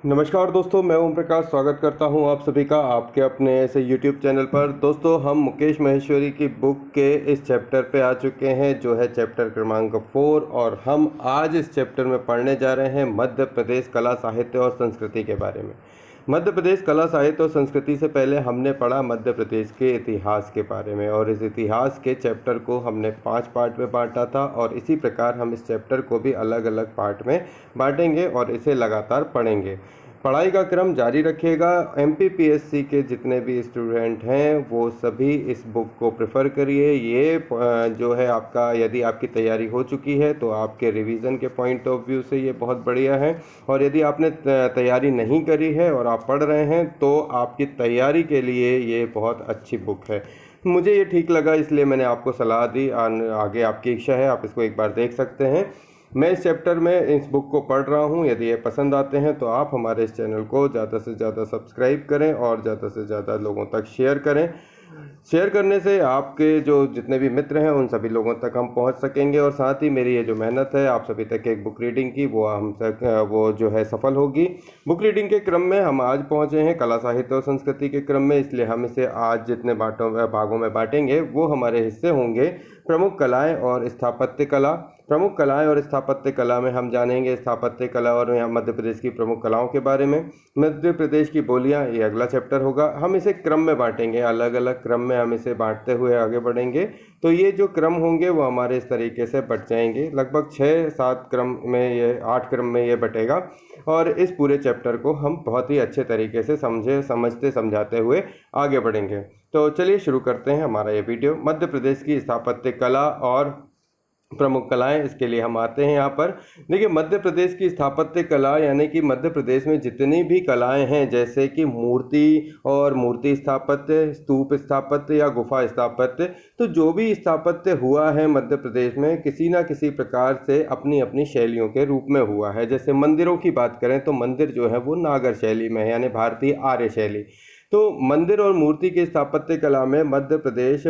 नमस्कार दोस्तों, मैं ओम प्रकाश स्वागत करता हूं आप सभी का आपके अपने ऐसे YouTube चैनल पर। दोस्तों, हम मुकेश माहेश्वरी की बुक के इस चैप्टर पे आ चुके हैं जो है चैप्टर क्रमांक 4, और हम आज इस चैप्टर में पढ़ने जा रहे हैं मध्य प्रदेश कला साहित्य और संस्कृति के बारे में। मध्य प्रदेश कला साहित्य और संस्कृति से पहले हमने पढ़ा मध्य प्रदेश के इतिहास के बारे में, और इस इतिहास के चैप्टर को हमने 5 पार्ट में बांटा था, और इसी प्रकार हम इस चैप्टर को भी अलग अलग पार्ट में बांटेंगे और इसे लगातार पढ़ेंगे। पढ़ाई का क्रम जारी रखिएगा। MPPSC के जितने भी स्टूडेंट हैं वो सभी इस बुक को प्रेफर करिए। ये जो है आपका, यदि आपकी तैयारी हो चुकी है तो आपके रिवीजन के पॉइंट ऑफ व्यू से ये बहुत बढ़िया है, और यदि आपने तैयारी नहीं करी है और आप पढ़ रहे हैं तो आपकी तैयारी के लिए ये बहुत अच्छी बुक है। मुझे ये ठीक लगा, इसलिए मैंने आपको सलाह दी। आगे आपकी इच्छा है, आप इसको एक बार देख सकते हैं। मैं इस चैप्टर में इस बुक को पढ़ रहा हूँ। यदि ये पसंद आते हैं तो आप हमारे इस चैनल को ज़्यादा से ज़्यादा सब्सक्राइब करें और ज़्यादा से ज़्यादा लोगों तक शेयर करें। शेयर करने से आपके जो जितने भी मित्र हैं उन सभी लोगों तक हम पहुंच सकेंगे, और साथ ही मेरी ये जो मेहनत है आप सभी तक एक बुक रीडिंग की वो हम तक वो जो है सफल होगी। बुक रीडिंग के क्रम में हम आज पहुंचे हैं कला साहित्य और संस्कृति के क्रम में, इसलिए हम इसे आज जितने भागों में बांटेंगे वो हमारे हिस्से होंगे प्रमुख कलाएं और स्थापत्य कला। प्रमुख कलाएं और स्थापत्य कला में हम जानेंगे स्थापत्य कला और यहाँ मध्य प्रदेश की प्रमुख कलाओं के बारे में। मध्य प्रदेश की बोलियां, ये अगला चैप्टर होगा। हम इसे क्रम में बांटेंगे, अलग अलग क्रम में हम इसे बांटते हुए आगे बढ़ेंगे। तो ये जो क्रम होंगे वो हमारे इस तरीके से बट जाएंगे, लगभग 6-7 क्रम में, ये 8 क्रम में ये बटेगा, और इस पूरे चैप्टर को हम बहुत ही अच्छे तरीके से समझते समझाते हुए आगे बढ़ेंगे। तो चलिए शुरू करते हैं हमारा ये वीडियो। मध्य प्रदेश की स्थापत्य कला और प्रमुख कलाएं, इसके लिए हम आते हैं यहाँ पर। देखिए, मध्य प्रदेश की स्थापत्य कला यानी कि मध्य प्रदेश में जितनी भी कलाएं हैं, जैसे कि मूर्ति और मूर्ति स्थापत्य, स्तूप स्थापत्य या गुफा स्थापत्य, तो जो भी स्थापत्य हुआ है मध्य प्रदेश में किसी न किसी प्रकार से अपनी अपनी शैलियों के रूप में हुआ है। जैसे मंदिरों की बात करें तो मंदिर जो है वो नागर शैली में है, यानी भारतीय आर्य शैली। तो मंदिर और मूर्ति के स्थापत्य कला में मध्य प्रदेश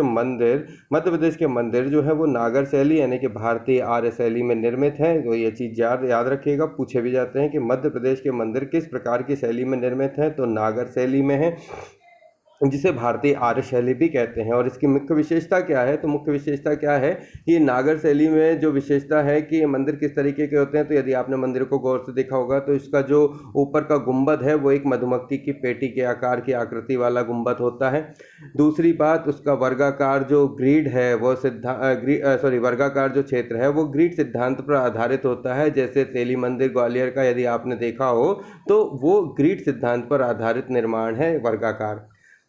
के मंदिर जो है वो नागर शैली यानी कि भारतीय आर्य शैली में निर्मित है। तो ये चीज़ याद रखिएगा, पूछे भी जाते हैं कि मध्य प्रदेश के मंदिर किस प्रकार की शैली में निर्मित हैं, तो नागर शैली में है, जिसे भारतीय आर्य शैली भी कहते हैं। और इसकी मुख्य विशेषता क्या है, तो मुख्य विशेषता क्या है कि नागर शैली में जो विशेषता है कि ये मंदिर किस तरीके के होते हैं, तो यदि आपने मंदिर को गौर से देखा होगा तो इसका जो ऊपर का गुंबद है वो एक मधुमक्खी की पेटी के आकार की आकृति वाला गुंबद होता है। दूसरी बात, उसका वर्गाकार जो ग्रिड है वो वर्गाकार जो क्षेत्र है वो ग्रिड सिद्धांत पर आधारित होता है। जैसे तेली मंदिर ग्वालियर का यदि आपने देखा हो तो वो ग्रिड सिद्धांत पर आधारित निर्माण है, वर्गाकार।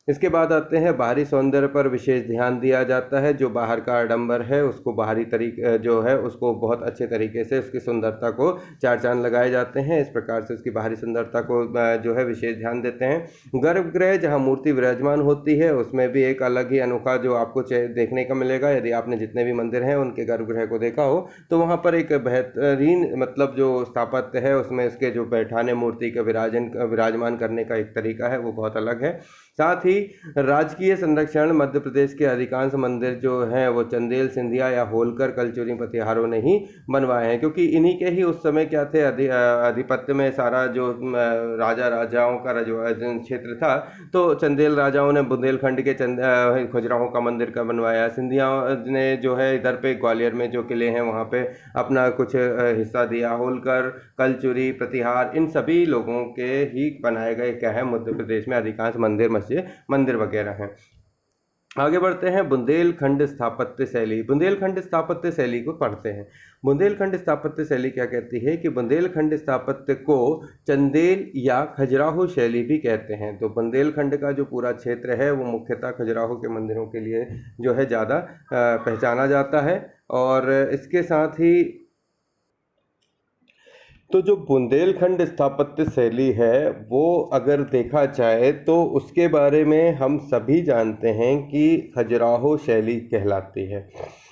इसके बाद आते हैं बाहरी सौंदर्य पर विशेष ध्यान दिया जाता है। जो बाहर का आडंबर है उसको बाहरी तरीके जो है उसको बहुत अच्छे तरीके से उसकी सुंदरता को चार चांद लगाए जाते हैं। इस प्रकार से उसकी बाहरी सुंदरता को जो है विशेष ध्यान देते हैं। गर्भगृह जहां मूर्ति विराजमान होती है उसमें भी एक अलग ही अनोखा जो आपको देखने का मिलेगा। यदि आपने जितने भी मंदिर हैं उनके गर्भगृह को देखा हो तो वहाँ पर एक बेहतरीन मतलब जो स्थापत्य है उसमें उसके जो बैठाने मूर्ति का विराजमान करने का एक तरीका है वो बहुत अलग है। साथ ही राजकीय संरक्षण, मध्य प्रदेश के अधिकांश मंदिर जो हैं वो चंदेल, सिंधिया या होलकर कलचुरी प्रतिहारों ने ही बनवाए हैं, क्योंकि इन्हीं के ही उस समय क्या थे आधिपत्य में सारा जो राजाओं का जो क्षेत्र था। तो चंदेल राजाओं ने बुंदेलखंड के खजुराहो का मंदिर का बनवाया। सिंधिया ने जो है इधर पे ग्वालियर में जो किले हैं वहाँ पे अपना कुछ हिस्सा दिया। होलकर, कलचुरी, प्रतिहार, इन सभी लोगों के ही बनाए गए क्या है मध्य प्रदेश में अधिकांश मंदिर वगैरह हैं। आगे बढ़ते हैं बुंदेलखंड स्थापत्य शैली। बुंदेलखंड स्थापत्य शैली को पढ़ते हैं। बुंदेलखंड स्थापत्य शैली क्या कहती है कि बुंदेलखंड स्थापत्य को चंदेल या खजुराहो शैली भी कहते हैं। तो बुंदेलखंड का जो पूरा क्षेत्र है वो मुख्यतः खजुराहो के मंदिरों के लिए जो है ज़्यादा पहचाना जाता है। और इसके साथ ही तो जो बुंदेलखंड स्थापत्य शैली है वो अगर देखा जाए तो उसके बारे में हम सभी जानते हैं कि खजुराहो शैली कहलाती है,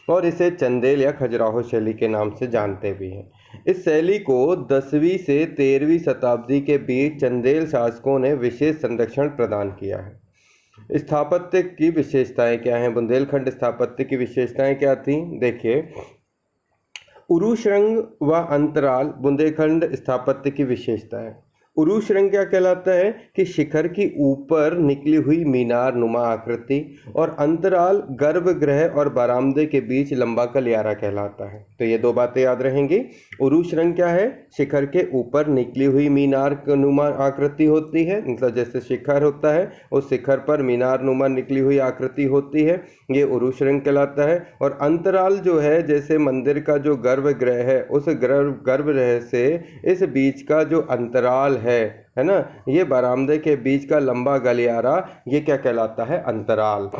और इसे चंदेल या खजुराहो शैली के नाम से जानते भी हैं। इस शैली को 10वीं से 13वीं शताब्दी के बीच चंदेल शासकों ने विशेष संरक्षण प्रदान किया है। स्थापत्य की विशेषताएं क्या हैं, बुंदेलखंड स्थापत्य की विशेषताएं क्या थी, देखिए। उरुशृंग व अंतराल बुंदेलखंड स्थापत्य की विशेषता है। उरूश रंग क्या कहलाता है कि शिखर की ऊपर निकली हुई मीनार नुमा आकृति और अंतराल गर्भगृह और बरामदे के बीच लंबा गलियारा कहलाता है। तो ये दो बातें याद रहेंगी। उरूश रंग क्या है? शिखर के ऊपर निकली हुई मीनार नुमा आकृति होती है, मतलब जैसे शिखर होता है उस शिखर पर मीनार नुमा निकली हुई आकृति होती है, ये उरूश रंग कहलाता है। और अंतराल जो है जैसे मंदिर का जो गर्भगृह है उस गर्भगृह से इस बीच का जो अंतराल है ना, ये बरामदे के बीच का लंबा गलियारा, ये क्या कहलाता है? अंतराल।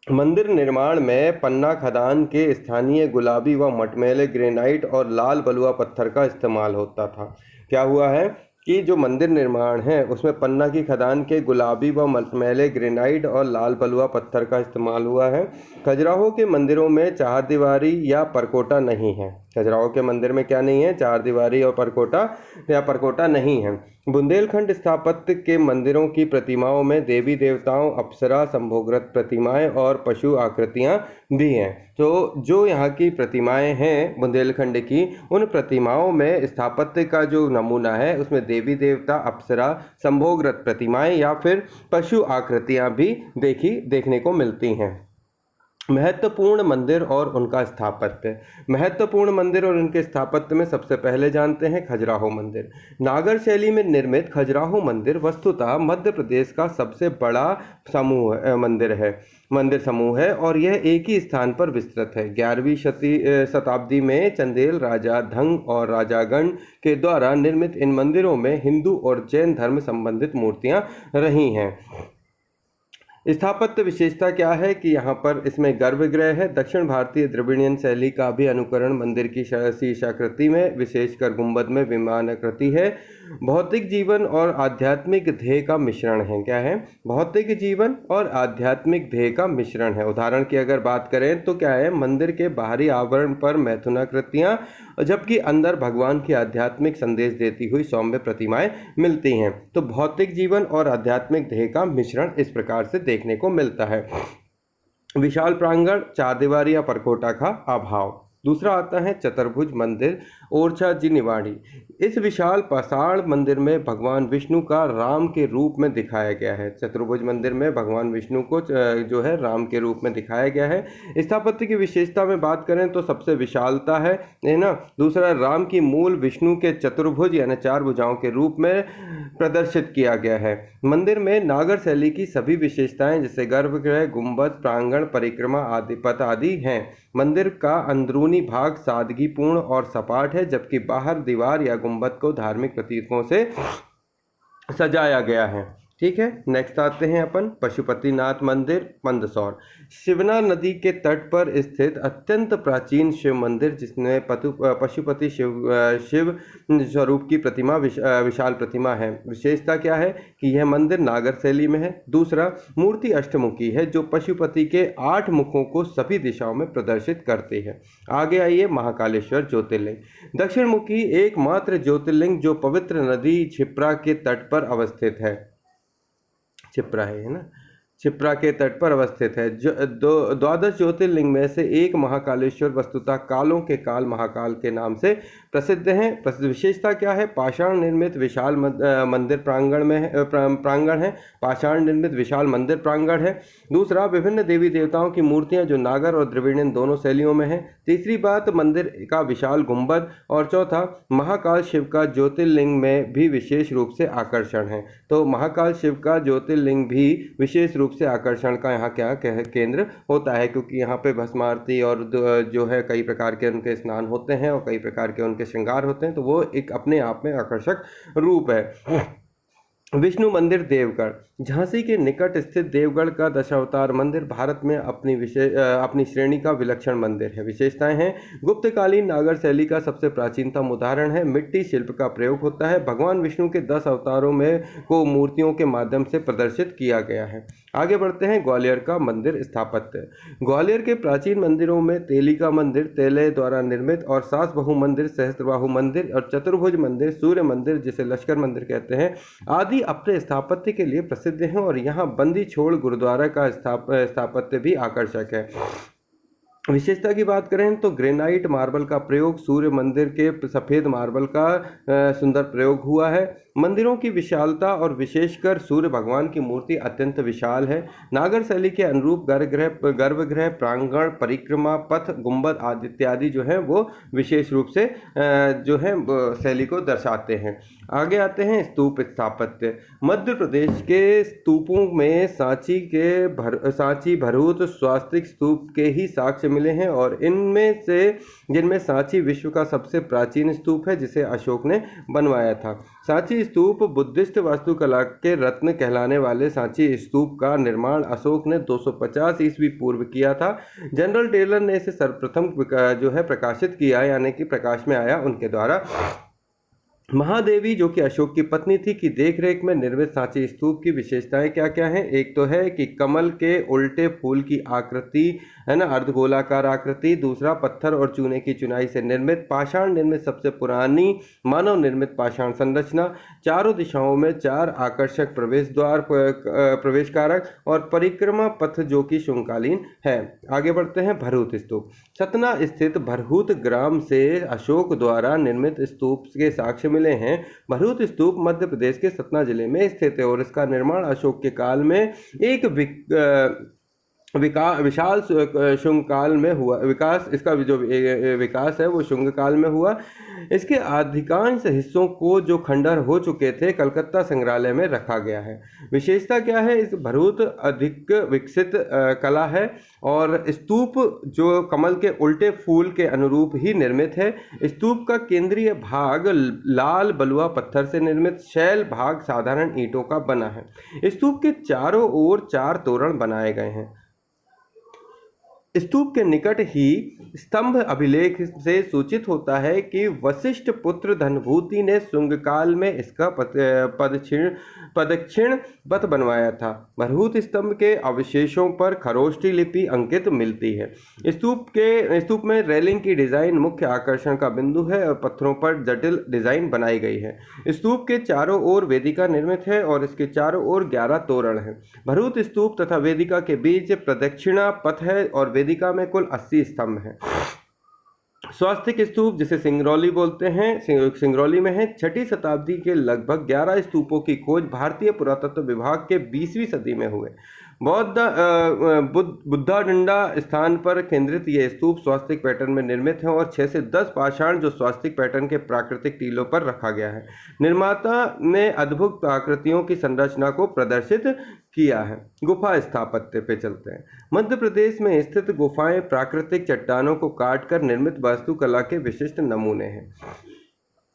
मंदिर निर्माण में पन्ना खदान के स्थानीय गुलाबी व मटमैले ग्रेनाइट और लाल बलुआ पत्थर का इस्तेमाल होता था। क्या हुआ है कि जो मंदिर निर्माण है उसमें पन्ना की खदान के गुलाबी व मटमैले ग्रेनाइट और लाल बलुआ पत्थर का इस्तेमाल हुआ है। खजुराहो के मंदिरों में चारदीवारी या परकोटा नहीं है। खजुराहो के मंदिर में क्या नहीं है? चारदीवारी और परकोटा नहीं है। बुंदेलखंड स्थापत्य के मंदिरों की प्रतिमाओं में देवी देवताओं, अप्सरा, संभोगरत प्रतिमाएं और पशु आकृतियां भी हैं। तो जो यहाँ की प्रतिमाएं हैं बुंदेलखंड की, उन प्रतिमाओं में स्थापत्य का जो नमूना है उसमें देवी देवता, अप्सरा, संभोगरत प्रतिमाएं या फिर पशु आकृतियां भी देखने को मिलती हैं। महत्वपूर्ण मंदिर और उनका स्थापत्य। महत्वपूर्ण मंदिर और उनके स्थापत्य में सबसे पहले जानते हैं खजुराहो मंदिर। नागर शैली में निर्मित खजुराहो मंदिर वस्तुतः मध्य प्रदेश का सबसे बड़ा मंदिर समूह है और यह एक ही स्थान पर विस्तृत है। 11वीं शताब्दी में चंदेल राजा धंग और राजागण के द्वारा निर्मित इन मंदिरों में हिंदू और जैन धर्म संबंधित मूर्तियां रही हैं। स्थापत्य विशेषता क्या है कि यहाँ पर इसमें गर्भगृह है। दक्षिण भारतीय द्रविड़ियन शैली का भी अनुकरण मंदिर की शीर्षाकृति में, विशेषकर गुंबद में विमानाकृति है। भौतिक जीवन और आध्यात्मिक ध्येय का मिश्रण है। क्या है? भौतिक जीवन और आध्यात्मिक ध्येय का मिश्रण है। उदाहरण की अगर बात करें तो क्या है? मंदिर के बाहरी आवरण पर मैथुनाकृतियाँ, जबकि अंदर भगवान की आध्यात्मिक संदेश देती हुई सौम्य प्रतिमाएं मिलती हैं। तो भौतिक जीवन और आध्यात्मिक ध्येय का मिश्रण इस प्रकार से देखने को मिलता है। विशाल प्रांगण, चारदीवारी या परकोटा का अभाव। दूसरा आता है चतुर्भुज मंदिर, ओरछा जिनिवाड़ी। इस विशाल पाषाण मंदिर में भगवान विष्णु का राम के रूप में दिखाया गया है। चतुर्भुज मंदिर में भगवान विष्णु को जो है राम के रूप में दिखाया गया है। स्थापत्य की विशेषता में बात करें तो सबसे विशालता है ना। दूसरा, राम की मूल विष्णु के चतुर्भुज यानी 4 भुजाओं के रूप में प्रदर्शित किया गया है। मंदिर में नागर शैली की सभी विशेषताएं जैसे गर्भगृह, गुंबद, प्रांगण, परिक्रमा आदि पथ आदि हैं। मंदिर का अंदरूनी भाग सादगीपूर्ण और सपाट है, जबकि बाहर दीवार या गुंबद को धार्मिक प्रतीकों से सजाया गया है। ठीक है, नेक्स्ट आते हैं अपन पशुपतिनाथ मंदिर, मंदसौर। शिवना नदी के तट पर स्थित अत्यंत प्राचीन शिव मंदिर जिसमें पशुपति शिव स्वरूप की प्रतिमा विशाल प्रतिमा है। विशेषता क्या है कि यह मंदिर नागर शैली में है। दूसरा, मूर्ति अष्टमुखी है जो पशुपति के 8 मुखों को सभी दिशाओं में प्रदर्शित करती है। आगे आइए महाकालेश्वर ज्योतिर्लिंग। दक्षिण मुखी एकमात्र ज्योतिर्लिंग जो पवित्र नदी क्षिप्रा के तट पर अवस्थित है। क्षिप्रा है ना, क्षिप्रा के तट पर अवस्थित है। 12 ज्योतिर्लिंग में से एक महाकालेश्वर वस्तुतः कालों के काल महाकाल के नाम से प्रसिद्ध हैं। विशेषता क्या है? पाषाण निर्मित विशाल मंदिर प्रांगण है। पाषाण निर्मित विशाल मंदिर प्रांगण है। दूसरा, विभिन्न देवी देवताओं की मूर्तियां जो नागर और द्रविड़ियन दोनों शैलियों में हैं। तीसरी बात, मंदिर का विशाल गुंबद। और चौथा, महाकाल शिव का ज्योतिर्लिंग में भी विशेष रूप से आकर्षण है। तो महाकाल शिव का ज्योतिर्लिंग भी विशेष रूप से आकर्षण का यहाँ क्या केंद्र होता है, क्योंकि यहाँ पे भस्म आरती और जो है कई प्रकार के उनके स्नान होते हैं और कई प्रकार के उनके श्रृंगार होते हैं, तो वो एक अपने आप में आकर्षक रूप है। विष्णु मंदिर देवगढ़। झांसी के निकट स्थित देवगढ़ का दशावतार मंदिर भारत में अपनी श्रेणी का विलक्षण मंदिर है। विशेषताएं हैं, गुप्तकालीन नागर शैली का सबसे प्राचीनतम उदाहरण है। मिट्टी शिल्प का प्रयोग होता है। भगवान विष्णु के 10 अवतारों में को मूर्तियों के माध्यम से प्रदर्शित किया गया है। आगे बढ़ते हैं ग्वालियर का मंदिर स्थापत्य। ग्वालियर के प्राचीन मंदिरों में तेली का मंदिर तेले द्वारा निर्मित और सास बहु मंदिर, सहस्त्रबाहु मंदिर और चतुर्भुज मंदिर, सूर्य मंदिर जिसे लश्कर मंदिर कहते हैं आदि अपने स्थापत्य के लिए प्रसिद्ध हैं। और यहाँ बंदी छोड़ गुरुद्वारा का स्थापत्य भी आकर्षक है। विशेषता की बात करें तो ग्रेनाइट मार्बल का प्रयोग, सूर्य मंदिर के सफ़ेद मार्बल का सुंदर प्रयोग हुआ है। मंदिरों की विशालता और विशेषकर सूर्य भगवान की मूर्ति अत्यंत विशाल है। नागर शैली के अनुरूप गर्भगृह, प्रांगण, परिक्रमा पथ, गुंबद आदि इत्यादि जो है वो विशेष रूप से जो है शैली को दर्शाते हैं। आगे आते हैं स्तूप स्थापत्य। मध्य प्रदेश के स्तूपों में सांची, भरूच, स्वास्तिक स्तूप के ही साक्ष्य मिले हैं और जिनमें सांची विश्व का सबसे प्राचीन स्तूप है, जिसे अशोक ने बनवाया था। सांची स्तूप बुद्धिस्ट वास्तुकला के रत्न कहलाने वाले सांची स्तूप का निर्माण अशोक ने 250 ईस्वी पूर्व किया था। जनरल टेलर ने इसे सर्वप्रथम जो है प्रकाशित किया, यानी कि प्रकाश में आया उनके द्वारा। महादेवी जो कि अशोक की पत्नी थी की देखरेख में निर्मित सांची स्तूप की विशेषताएं क्या क्या हैं। एक तो है कि कमल के उल्टे फूल की आकृति है ना, अर्धगोलाकार आकृति। दूसरा, पत्थर और चूने की चुनाई से निर्मित पाषाण निर्मित सबसे पुरानी मानव निर्मित पाषाण संरचना। चारों दिशाओं में 4 आकर्षक प्रवेश द्वार, प्रवेश कारक और परिक्रमा पथ जो कि शुंकालीन है। आगे बढ़ते हैं भरूत स्तूप। सतना स्थित भरहूत ग्राम से अशोक द्वारा निर्मित स्तूप के साक्ष्य मिले हैं। भरूत स्तूप मध्य प्रदेश के सतना जिले में स्थित है और इसका निर्माण अशोक के काल में एक विशाल शुंग काल में हुआ। इसका जो विकास है वो शुंग काल में हुआ। इसके अधिकांश हिस्सों को जो खंडहर हो चुके थे कलकत्ता संग्रहालय में रखा गया है। विशेषता क्या है, इस भरूत अधिक विकसित कला है और स्तूप जो कमल के उल्टे फूल के अनुरूप ही निर्मित है। स्तूप का केंद्रीय भाग लाल बलुआ पत्थर से निर्मित, शैल भाग साधारण ईंटों का बना है। स्तूप के चारों ओर 4 तोरण बनाए गए हैं। स्तूप के निकट ही स्तंभ अभिलेख से सूचित होता है कि वशिष्ठ पुत्र धनभूति ने शुंग काल में इसका प्रदक्षिण पथ बनवाया था। भरहूत स्तंभ के अवशेषों पर खरोष्ठी लिपि अंकित मिलती है। स्तूप में रेलिंग की डिजाइन मुख्य आकर्षण का बिंदु है और पत्थरों पर जटिल डिजाइन बनाई गई है। स्तूप के चारों ओर वेदिका निर्मित है और इसके चारों ओर 11 तोरण हैं। भरहूत स्तूप तथा वेदिका के बीच प्रदक्षिणा पथ है और वेदिका में कुल 80 स्तंभ हैं। स्वास्तिक स्तूप जिसे सिंगरौली बोलते हैं, सिंगरौली में है। 6ठी शताब्दी के लगभग 11 स्तूपों की खोज भारतीय पुरातत्व विभाग के 20वीं सदी में हुए। बुद्धाडंडा स्थान पर केंद्रित ये स्तूप स्वास्तिक पैटर्न में निर्मित हैं और 6 से 10 पाषाण जो स्वास्तिक पैटर्न के प्राकृतिक टीलों पर रखा गया है। निर्माता ने अद्भुत आकृतियों की संरचना को प्रदर्शित किया है। गुफा स्थापत्य पे चलते हैं। मध्य प्रदेश में स्थित गुफाएं प्राकृतिक चट्टानों को काटकर निर्मित वास्तुकला के विशिष्ट नमूने हैं।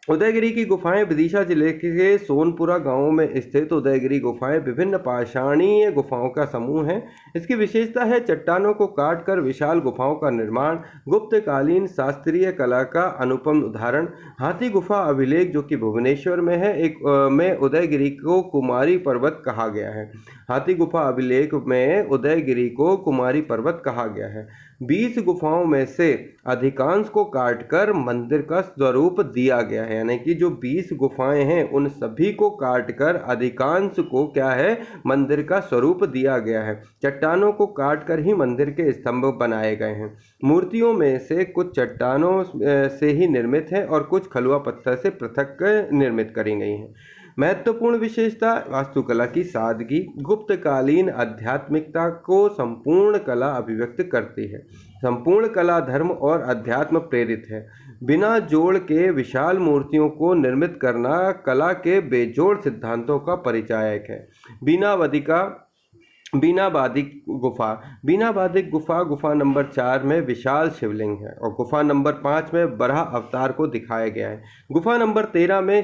उदयगिरी की गुफाएं विदिशा जिले के सोनपुरा गांव में स्थित उदयगिरी गुफाएं विभिन्न पाषाणीय गुफाओं का समूह है। इसकी विशेषता है चट्टानों को काटकर विशाल गुफाओं का निर्माण। गुप्तकालीन शास्त्रीय कला का अनुपम उदाहरण हाथी गुफा अभिलेख जो कि भुवनेश्वर में है। में उदयगिरी को कुमारी पर्वत कहा गया है। हाथी गुफा अभिलेख में उदयगिरी को कुमारी पर्वत कहा गया है। 20 गुफाओं में से अधिकांश को काटकर मंदिर का स्वरूप दिया गया है, यानी कि जो 20 गुफाएं हैं उन सभी को काटकर अधिकांश को क्या है, मंदिर का स्वरूप दिया गया है। चट्टानों को काटकर ही मंदिर के स्तंभ बनाए गए हैं। मूर्तियों में से कुछ चट्टानों से ही निर्मित है और कुछ खलुआ पत्थर से पृथक निर्मित करी गई हैं। महत्वपूर्ण विशेषता वास्तुकला की सादगी गुप्तकालीन आध्यात्मिकता को संपूर्ण कला अभिव्यक्त करती है। संपूर्ण कला धर्म और अध्यात्म प्रेरित है। बिना जोड़ के विशाल मूर्तियों को निर्मित करना कला के बेजोड़ सिद्धांतों का परिचायक है। बीनाबादिक गुफा गुफा नंबर 4 में विशाल शिवलिंग है और गुफा नंबर 5 में बराह अवतार को दिखाया गया है। गुफा नंबर 13 में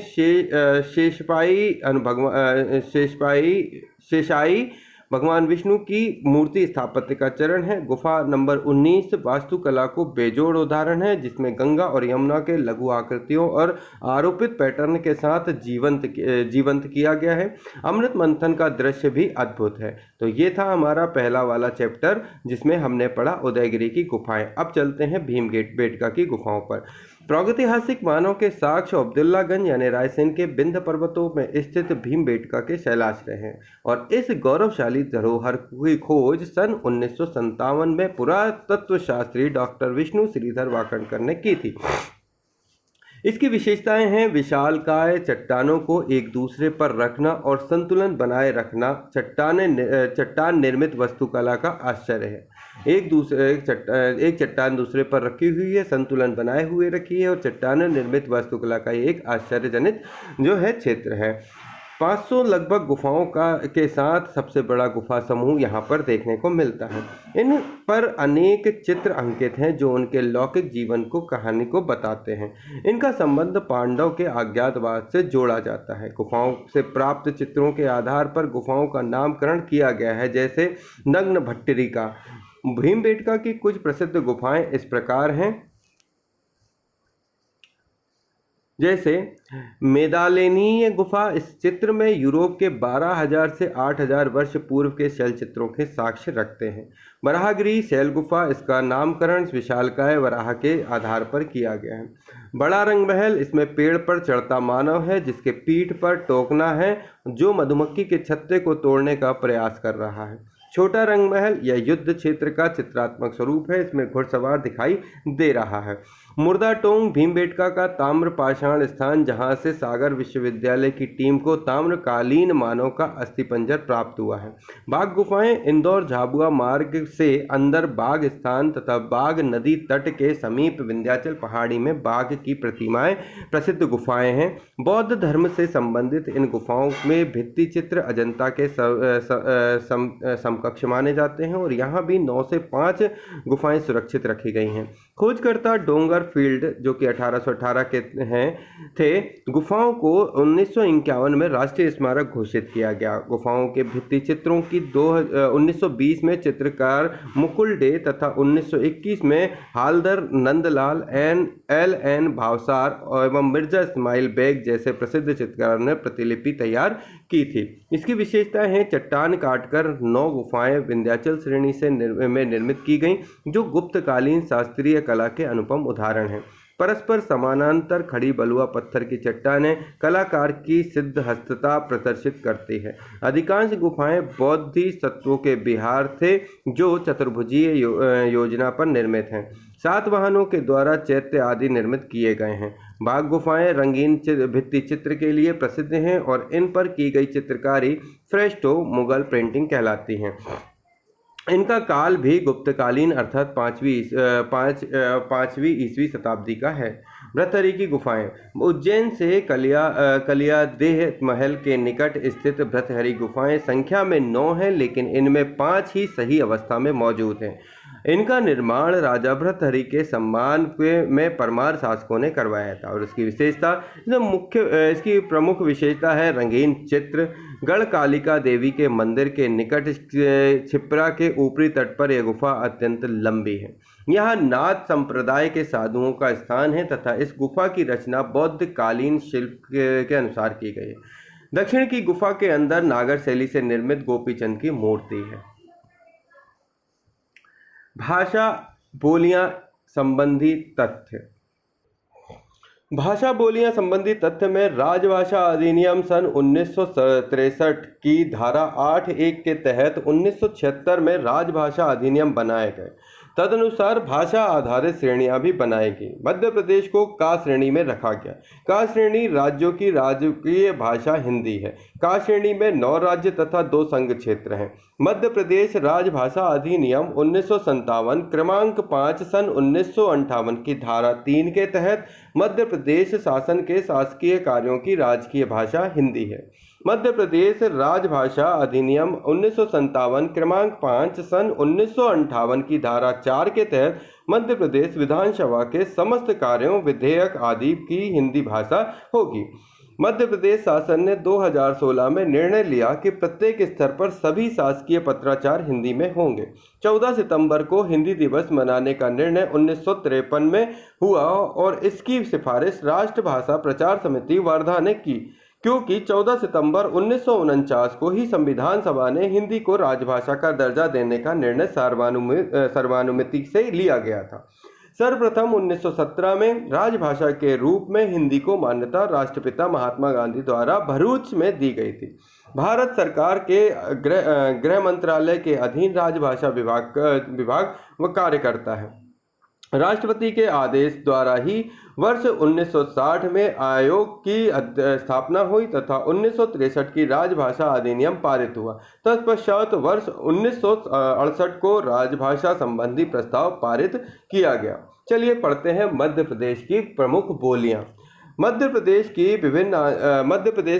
शेषाई भगवान विष्णु की मूर्ति स्थापत्य का चरण है। गुफा नंबर 19 वास्तुकला को बेजोड़ उदाहरण है, जिसमें गंगा और यमुना के लघु आकृतियों और आरोपित पैटर्न के साथ जीवंत किया गया है। अमृत मंथन का दृश्य भी अद्भुत है। तो ये था हमारा पहला वाला चैप्टर जिसमें हमने पढ़ा उदयगिरी की गुफाएं। अब चलते हैं भीमबेटका की गुफाओं पर। प्रागैतिहासिक मानव के साक्ष्य अब्दुल्लागंज यानी रायसेन के विंध्य पर्वतों में स्थित भीमबेटका के शैलाश्रय हैं और इस गौरवशाली धरोहर की खोज सन 1957 में पुरातत्व शास्त्री डॉक्टर विष्णु श्रीधर वाकणकर ने की थी। इसकी विशेषताएं हैं विशालकाय चट्टानों को एक दूसरे पर रखना और संतुलन बनाए रखना। चट्टान निर्मित वास्तुकला का आश्चर्य है। एक चट्टान दूसरे पर रखी हुई है, संतुलन बनाए हुए रखी है और चट्टान निर्मित वास्तुकला का एक आश्चर्यजनित जो है क्षेत्र है। 500 लगभग गुफाओं के साथ सबसे बड़ा गुफा समूह यहाँ पर देखने को मिलता है। इन पर अनेक चित्र अंकित हैं जो उनके लौकिक जीवन को कहानी को बताते हैं। इनका संबंध पांडव के अज्ञातवास से जोड़ा जाता है। गुफाओं से प्राप्त चित्रों के आधार पर गुफाओं का नामकरण किया गया है, जैसे नग्न भट्टरिका। भीमबेटका की कुछ प्रसिद्ध गुफाएं इस प्रकार हैं, जैसे मेदालेनीय गुफा। इस चित्र में यूरोप के 12,000 से 8,000 वर्ष पूर्व के शैल चित्रों के साक्ष्य रखते हैं। वराहगिरी शैल गुफा, इसका नामकरण विशालकाय वराह के आधार पर किया गया है। बड़ा रंग महल, इसमें पेड़ पर चढ़ता मानव है जिसके पीठ पर टोकना है जो मधुमक्खी के छत्ते को तोड़ने का प्रयास कर रहा है। छोटा रंग महल यह युद्ध क्षेत्र का चित्रात्मक स्वरूप है, इसमें घुड़सवार दिखाई दे रहा है। मुर्दा टोंग भीमबेटका का ताम्र पाषाण स्थान, जहां से सागर विश्वविद्यालय की टीम को ताम्रकालीन मानव का अस्थिपंजर प्राप्त हुआ है। बाघ गुफाएं, इंदौर झाबुआ मार्ग से अंदर बाघ स्थान तथा बाघ नदी तट के समीप विंध्याचल पहाड़ी में बाघ की प्रतिमाएं प्रसिद्ध गुफाएं हैं। बौद्ध धर्म से संबंधित इन गुफाओं में भित्ति चित्र अजंता के समकक्ष माने जाते हैं और यहाँ भी 9 से 5 गुफाएं सुरक्षित रखी गई हैं। खोजकर्ता डोंगर फील्ड जो कि 1818 के थे, गुफाओं को 1951 में राष्ट्रीय स्मारक घोषित किया गया। गुफाओं के भित्ति चित्रों की 1920 में चित्रकार मुकुल डे तथा 1921 में हालदर नंदलाल एल.एन. भावसार एवं मिर्जा इस्माइल बेग जैसे प्रसिद्ध चित्रकारों ने प्रतिलिपि तैयार की थी। इसकी विशेषताएं हैं चट्टान काटकर 9 गुफाएं विंध्याचल श्रेणी में निर्मित की गईं, जो गुप्तकालीन शास्त्रीय कला के अनुपम उदाहरण हैं। परस्पर समानांतर खड़ी बलुआ पत्थर की चट्टानें कलाकार की सिद्ध हस्तता प्रदर्शित करती है। अधिकांश गुफाएं बोधिसत्वों के विहार थे जो चतुर्भुजीय योजना पर निर्मित हैं। 7 वाहनों के द्वारा चैत्य आदि निर्मित किए गए हैं। बाघ गुफाएं रंगीन भित्ति चित्र के लिए प्रसिद्ध हैं और इन पर की गई चित्रकारी फ्रेस्को मुगल पेंटिंग कहलाती हैं। इनका काल भी गुप्तकालीन अर्थात 5वीं ईस्वी शताब्दी का है। भृतहरि की गुफाएं, उज्जैन से कलियादेह महल के निकट स्थित भृतहरि गुफाएं संख्या में 9 हैं, लेकिन इनमें 5 ही सही अवस्था में मौजूद हैं। इनका निर्माण राजा भृतहरि के सम्मान में परमार शासकों ने करवाया था और इसकी विशेषता इसकी प्रमुख विशेषता है रंगीन चित्र। गढ़कालिका देवी के मंदिर के निकट छिप्रा के ऊपरी तट पर यह गुफा अत्यंत लंबी है। यहाँ नाथ संप्रदाय के साधुओं का स्थान है तथा इस गुफा की रचना बौद्ध कालीन शिल्प के अनुसार की गई है। दक्षिण की गुफा के अंदर नागर शैली से निर्मित गोपीचंद की मूर्ति है। भाषा बोलियां संबंधी तथ्य। भाषा बोलियां संबंधी तथ्य में राजभाषा अधिनियम सन 1963 की धारा 8(1) के तहत 1976 में राजभाषा अधिनियम बनाए गए। तदनुसार भाषा आधारित श्रेणियां भी बनाई गई। मध्य प्रदेश को का श्रेणी में रखा गया। का श्रेणी राज्यों की राजकीय भाषा हिंदी है। का श्रेणी में 9 राज्य तथा 2 संघ क्षेत्र हैं। मध्य प्रदेश राजभाषा अधिनियम 1957 क्रमांक 5 सन 1958 की धारा 3 के तहत मध्य प्रदेश शासन के शासकीय कार्यों की राजकीय भाषा हिंदी है। मध्य प्रदेश राजभाषा अधिनियम 1957 क्रमांक 5 सन 1958 की धारा 4 के तहत मध्य प्रदेश विधानसभा के समस्त कार्यों, विधेयक आदि की हिंदी भाषा होगी। मध्य प्रदेश शासन ने 2016 में निर्णय लिया कि प्रत्येक स्तर पर सभी शासकीय पत्राचार हिंदी में होंगे। 14 सितंबर को हिंदी दिवस मनाने का निर्णय 1953 में हुआ और इसकी सिफारिश राष्ट्रभाषा प्रचार समिति वर्धा ने की, क्योंकि 14 सितंबर 1949 को ही संविधान सभा ने हिंदी को राजभाषा का दर्जा देने का निर्णय सर्वानुमति से लिया गया था। सर्वप्रथम 1917 में राजभाषा के रूप में हिंदी को मान्यता राष्ट्रपिता महात्मा गांधी द्वारा भरूच में दी गई थी। भारत सरकार के गृह मंत्रालय के अधीन राजभाषा विभाग कार्य करता है। राष्ट्रपति के आदेश द्वारा ही वर्ष 1960 में आयोग की स्थापना हुई तथा 1963 की राजभाषा अधिनियम पारित हुआ। तत्पश्चात वर्ष 1968 को राजभाषा संबंधी प्रस्ताव पारित किया गया। चलिए पढ़ते हैं मध्य प्रदेश की प्रमुख बोलियां। मध्य प्रदेश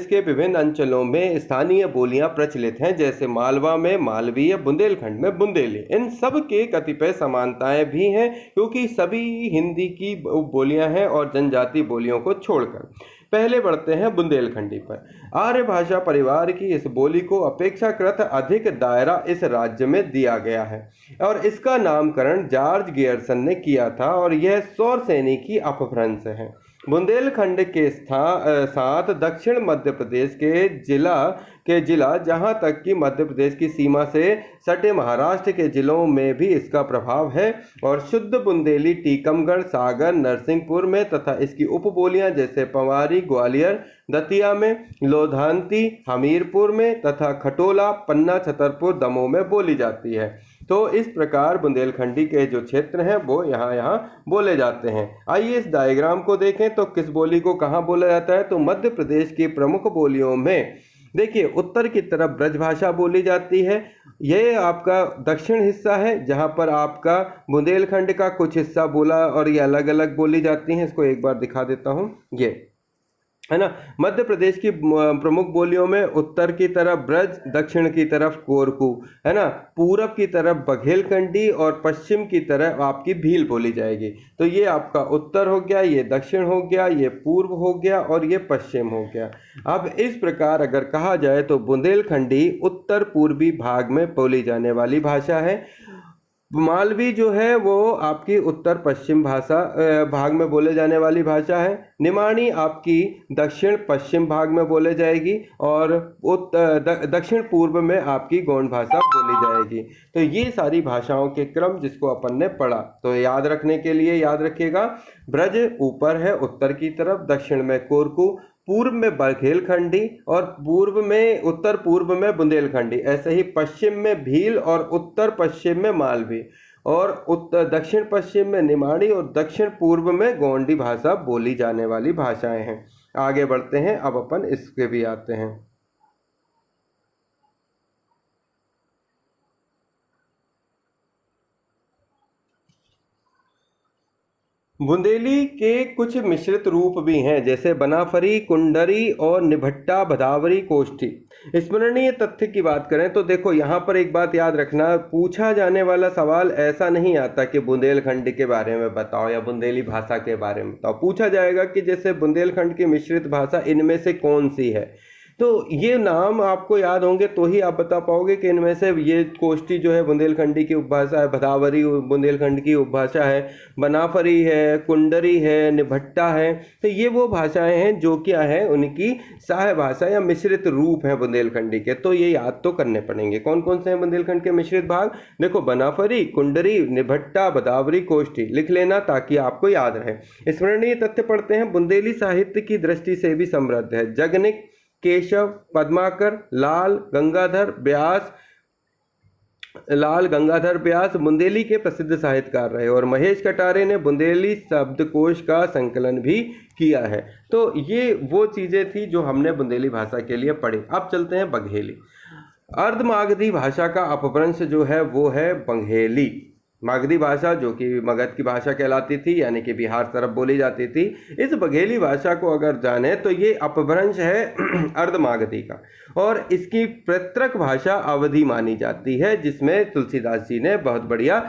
के विभिन्न अंचलों में स्थानीय बोलियां प्रचलित हैं, जैसे मालवा में मालवीय, बुंदेलखंड में बुंदेली। इन सब के कतिपय समानताएं भी हैं क्योंकि सभी हिंदी की बोलियां हैं और जनजाति बोलियों को छोड़कर। पहले बढ़ते हैं बुंदेलखंडी पर। आर्य भाषा परिवार की इस बोली को अपेक्षाकृत अधिक दायरा इस राज्य में दिया गया है और इसका नामकरण जॉर्ज गियर्सन ने किया था और यह सौर सैनी की अपभ्रंश है। बुंदेलखंड के साथ दक्षिण मध्य प्रदेश के जिला जहां तक कि मध्य प्रदेश की सीमा से सटे महाराष्ट्र के जिलों में भी इसका प्रभाव है और शुद्ध बुंदेली टीकमगढ़, सागर, नरसिंहपुर में तथा इसकी उपबोलियां जैसे पवारी, ग्वालियर, दतिया में, लोधांती, हमीरपुर में तथा खटोला, पन्ना, छतरपुर, दमोह में बोली जाती है। तो इस प्रकार बुंदेलखंडी के जो क्षेत्र हैं वो यहाँ बोले जाते हैं। आइए इस डायग्राम को देखें तो किस बोली को कहाँ बोला जाता है। तो मध्य प्रदेश की प्रमुख बोलियों में देखिए उत्तर की तरफ ब्रजभाषा बोली जाती है। यह आपका दक्षिण हिस्सा है जहाँ पर आपका बुंदेलखंड का कुछ हिस्सा बोला और ये अलग अलग बोली जाती हैं। इसको एक बार दिखा देता हूँ, ये है ना। मध्य प्रदेश की प्रमुख बोलियों में उत्तर की तरफ ब्रज, दक्षिण की तरफ कोरकू, है ना, पूरब की तरफ बघेलखंडी और पश्चिम की तरफ आपकी भील बोली जाएगी। तो ये आपका उत्तर हो गया, ये दक्षिण हो गया, ये पूर्व हो गया और ये पश्चिम हो गया। अब इस प्रकार अगर कहा जाए तो बुंदेलखंडी उत्तर पूर्वी भाग में बोली जाने वाली भाषा है। मालवी जो है वो आपकी उत्तर पश्चिम भाग में बोले जाने वाली भाषा है। निमाणी आपकी दक्षिण पश्चिम भाग में बोले जाएगी और दक्षिण पूर्व में आपकी गोंड भाषा बोली जाएगी। तो ये सारी भाषाओं के क्रम जिसको अपन ने पढ़ा, तो याद रखने के लिए याद रखिएगा, ब्रज ऊपर है उत्तर की तरफ, दक्षिण में कोरकू, पूर्व में बघेलखंडी और उत्तर पूर्व में बुंदेलखंडी, ऐसे ही पश्चिम में भील और उत्तर पश्चिम में मालवी और उत्तर दक्षिण पश्चिम में निमाड़ी और दक्षिण पूर्व में गोंडी भाषा बोली जाने वाली भाषाएं हैं। आगे बढ़ते हैं, अब अपन इसके भी आते हैं। बुंदेली के कुछ मिश्रित रूप भी हैं, जैसे बनाफरी, कुंडरी और निभट्टा, भदावरी, कोष्ठी। स्मरणीय तथ्य की बात करें तो देखो यहाँ पर एक बात याद रखना, पूछा जाने वाला सवाल ऐसा नहीं आता कि बुंदेलखंड के बारे में बताओ या बुंदेली भाषा के बारे में बताओ। पूछा जाएगा कि जैसे बुंदेलखंड की मिश्रित भाषा इनमें से कौन सी है। तो ये नाम आपको याद होंगे तो ही आप बता पाओगे कि इनमें से ये कोष्ठी जो है बुंदेलखंडी की उपभाषा है, भदावरी बुंदेलखंड की उपभाषा है, बनाफरी है, कुंडरी है, निभट्टा है। तो ये वो भाषाएं हैं जो क्या है उनकी सहाय भाषा या मिश्रित रूप है बुंदेलखंडी के। तो ये याद तो करने पड़ेंगे। कौन कौन से हैं बुंदेलखंड के मिश्रित भाग? देखो बनाफरी, कुंडरी, निभट्टा, भदावरी, कोष्ठी लिख लेना ताकि आपको याद रहे। स्मरणीय तथ्य पढ़ते हैं। बुंदेली साहित्य की दृष्टि से भी समृद्ध है। जगनिक, केशव, पद्माकर, लाल गंगाधर व्यास बुंदेली के प्रसिद्ध साहित्यकार रहे और महेश कटारे ने बुंदेली शब्दकोश का संकलन भी किया है। तो ये वो चीज़ें थी जो हमने बुंदेली भाषा के लिए पढ़ी। अब चलते हैं बघेली। अर्धमागधी भाषा का अपभ्रंश जो है वो है बघेली। मागधी भाषा जो कि मगध की भाषा कहलाती थी, यानी कि बिहार तरफ बोली जाती थी। इस बघेली भाषा को अगर जाने तो ये अपभ्रंश है अर्धमागधी का और इसकी पैतृक भाषा अवधी मानी जाती है, जिसमें तुलसीदास जी ने बहुत बढ़िया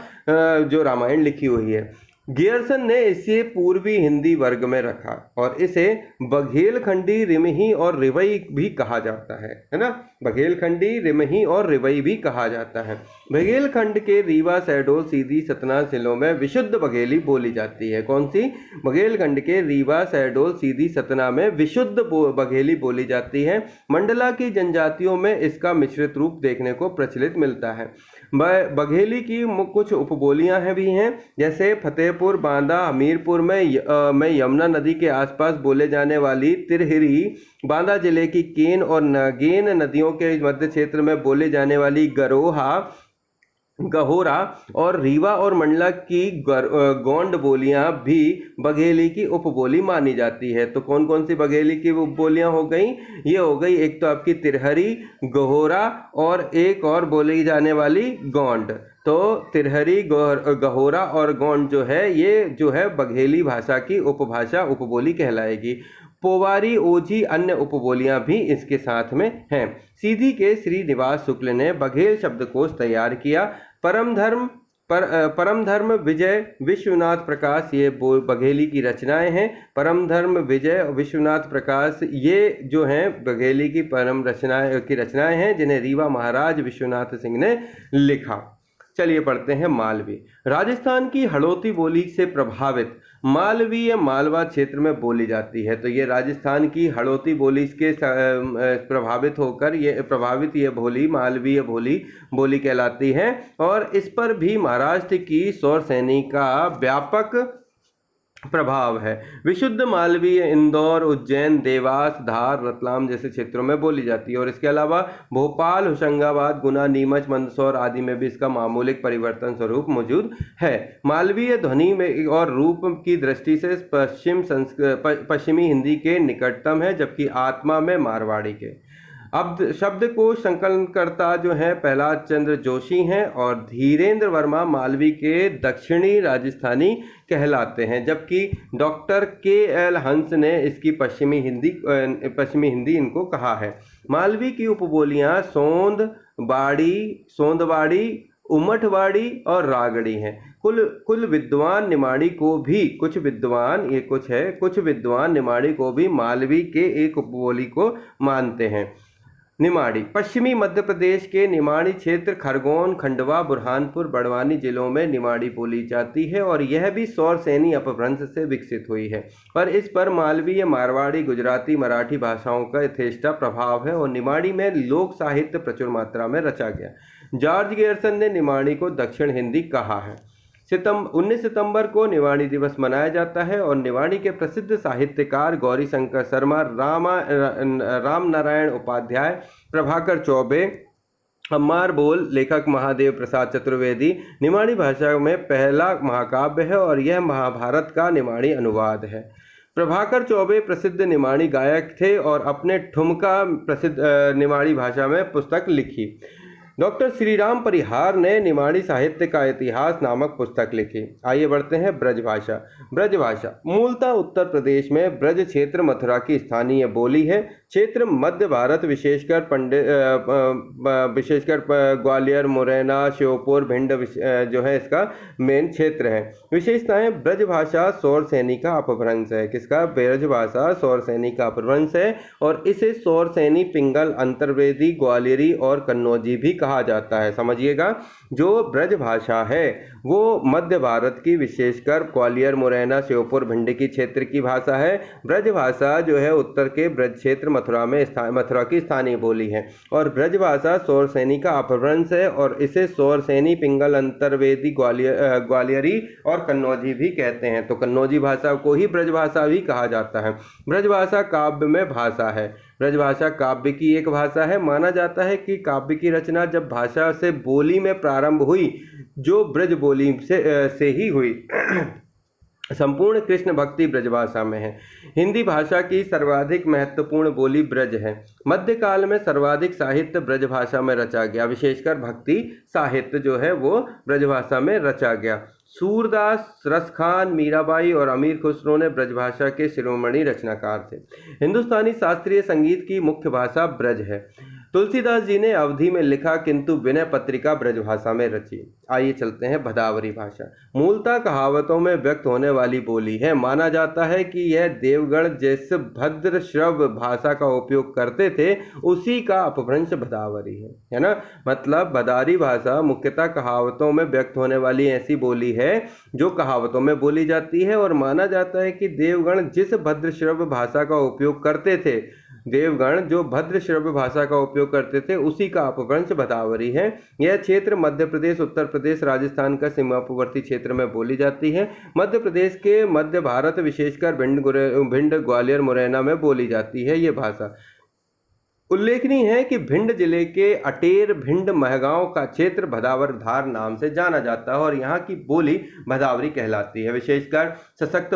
जो रामायण लिखी हुई है। गियर्सन ने इसे पूर्वी हिंदी वर्ग में रखा और इसे बघेलखंडी, रिमही और रिवई भी कहा जाता है ना। बघेलखंडी, रिमही और रिवई भी कहा जाता है। बघेलखंड के रीवा, शहडोल, सीधी, सतना जिलों में विशुद्ध बघेली बोली जाती है। कौन सी? बघेलखंड के रीवा, शहडोल, सीधी, सतना में विशुद्ध बघेली बोली जाती है। मंडला की जनजातियों में इसका मिश्रित रूप देखने को प्रचलित मिलता है। बघेली की कुछ उपबोलियां भी हैं, जैसे फतेहपुर, बांदा, हमीरपुर में यमुना नदी के आसपास बोले जाने वाली तिरहिरी, बांदा जिले की केन और नगेन नदियों के मध्य क्षेत्र में बोले जाने वाली गरोहा, गहोरा और रीवा और मंडला की गोंड बोलियां भी बघेली की उपबोली मानी जाती है। तो कौन कौन सी बघेली की उपबोलियां हो गई? ये हो गई एक तो आपकी तिरहरी, गहोरा और एक और बोली जाने वाली गोंड। तो तिरहरी, गहोरा और गोंड जो है ये जो है बघेली भाषा की उपभाषा उपबोली कहलाएगी। पोवारी, ओझी अन्य उपबोलियां भी इसके साथ में हैं। सीधी के श्रीनिवास शुक्ल ने बघेल शब्दकोश तैयार किया। परम धर्म विजय विश्वनाथ प्रकाश ये बघेली की रचनाएं हैं। परम धर्म विजय विश्वनाथ प्रकाश ये जो हैं बघेली की रचनाएं हैं जिन्हें रीवा महाराज विश्वनाथ सिंह ने लिखा। चलिए पढ़ते हैं मालवी। राजस्थान की हड़ौती बोली से प्रभावित मालवीय मालवा क्षेत्र में बोली जाती है। तो ये राजस्थान की हड़ौती बोली के प्रभावित होकर ये बोली मालवीय बोली कहलाती है। और इस पर भी महाराष्ट्र की सौर सैनी का व्यापक प्रभाव है। विशुद्ध मालवीय इंदौर, उज्जैन, देवास, धार, रतलाम जैसे क्षेत्रों में बोली जाती है। और इसके अलावा भोपाल, होशंगाबाद, गुना, नीमच, मंदसौर आदि में भी इसका मामूलिक परिवर्तन स्वरूप मौजूद है। मालवीय ध्वनि में और रूप की दृष्टि से पश्चिमी हिंदी के निकटतम है, जबकि आत्मा में मारवाड़ी के। अब शब्द को संकलनकर्ता जो है प्रहलाद चंद्र जोशी हैं और धीरेन्द्र वर्मा मालवी के दक्षिणी राजस्थानी कहलाते हैं, जबकि डॉक्टर के.एल. हंस ने इसकी पश्चिमी हिंदी इनको कहा है। मालवी की उपबोलियां सोंदवाड़ी, उमठवाड़ी और रागड़ी हैं। कुछ विद्वान निमाड़ी को भी मालवी के एक उपबोली को मानते हैं। निमाड़ी पश्चिमी मध्य प्रदेश के निमाड़ी क्षेत्र खरगोन, खंडवा, बुरहानपुर, बड़वानी जिलों में निमाड़ी बोली जाती है और यह भी सौर सैनी अपभ्रंश से विकसित हुई है। पर इस पर मालवीय, मारवाड़ी, गुजराती, मराठी भाषाओं का यथेष्ट प्रभाव है और निमाड़ी में लोक साहित्य प्रचुर मात्रा में रचा गया। जॉर्ज गेरसन ने निमाड़ी को दक्षिण हिंदी कहा है। 19 सितंबर को निवाड़ी दिवस मनाया जाता है और निवाड़ी के प्रसिद्ध साहित्यकार गौरी शंकर शर्मा, राम नारायण उपाध्याय, प्रभाकर चौबे, अम्मार बोल, लेखक महादेव प्रसाद चतुर्वेदी निमाड़ी भाषा में पहला महाकाव्य है और यह महाभारत का निमाड़ी अनुवाद है। प्रभाकर चौबे प्रसिद्ध निमाड़ी गायक थे और अपने ठुमका प्रसिद्ध निमाड़ी भाषा में पुस्तक लिखी। डॉक्टर श्रीराम परिहार ने निमाड़ी साहित्य का इतिहास नामक पुस्तक लिखी। आइए बढ़ते हैं ब्रजभाषा। ब्रजभाषा मूलतः उत्तर प्रदेश में ब्रज क्षेत्र मथुरा की स्थानीय बोली है। क्षेत्र मध्य भारत विशेषकर ग्वालियर, मुरैना, श्योपुर, भिंड जो है इसका मेन क्षेत्र है। विशेषताएं ब्रजभाषा सौर सैनी का अपभ्रंश है। किसका? ब्रजभाषा सौर सैनी का अपभ्रंश है और इसे सौर सैनी, पिंगल, अंतर्वेदी, ग्वालियरी और कन्नौजी भी कहा जाता है। समझिएगा, जो ब्रजभाषा है वो मध्य भारत की विशेषकर ग्वालियर, मुरैना, श्योपुर, भिंड की क्षेत्र की भाषा है। ब्रजभाषा जो है उत्तर के ब्रज क्षेत्र मथुरा की स्थानीय बोली है और ब्रजभाषा सौर सैनी का अपभ्रंश है और इसे सौर सैनी, पिंगल, अंतर्वेदी, ग्वालियरी और कन्नौजी भी कहते हैं। तो कन्नौजी भाषा को ही ब्रजभाषा भी कहा जाता है। ब्रजभाषा काव्य में भाषा है। ब्रजभाषा काव्य की एक भाषा है। माना जाता है कि काव्य की रचना जब भाषा से बोली में प्रारंभ हुई जो ब्रज बोली से ही हुई। संपूर्ण कृष्ण भक्ति ब्रजभाषा में है। हिंदी भाषा की सर्वाधिक महत्वपूर्ण बोली ब्रज है। मध्यकाल में सर्वाधिक साहित्य ब्रजभाषा में रचा गया, विशेषकर भक्ति साहित्य जो है वो ब्रजभाषा में रचा गया। सूरदास, रसखान, मीराबाई और अमीर खुसरो ने ब्रजभाषा के शिरोमणि रचनाकार थे। हिंदुस्तानी शास्त्रीय संगीत की मुख्य भाषा ब्रज है। तुलसीदास जी ने अवधी में लिखा किंतु विनय पत्रिका ब्रजभाषा में रची। आइए चलते हैं भदावरी भाषा। मूलतः कहावतों में व्यक्त होने वाली बोली है। माना जाता है कि यह देवगण जिस भद्र श्रव्य भाषा का उपयोग करते थे उसी का अपभ्रंश भदावरी है ना। मतलब भदारी भाषा मुख्यतः कहावतों में व्यक्त होने वाली ऐसी बोली है जो कहावतों में बोली जाती है और माना जाता है कि देवगण जिस भद्र श्रव्य भाषा का उपयोग करते थे, देवगण जो भद्र श्रव्य भाषा का उपयोग करते थे उसी का अपभ्रंश भदावरी है। यह क्षेत्र मध्य प्रदेश, उत्तर प्रदेश, राजस्थान का सीमावर्ती क्षेत्र में बोली जाती है। मध्य प्रदेश के मध्य भारत विशेषकर भिंड, ग्वालियर, मुरैना में बोली जाती है ये भाषा। उल्लेखनीय है कि भिंड जिले के अटेर भिंड महगांव का क्षेत्र भदावर धार नाम से जाना जाता है और यहाँ की बोली भदावरी कहलाती है। विशेषकर सशक्त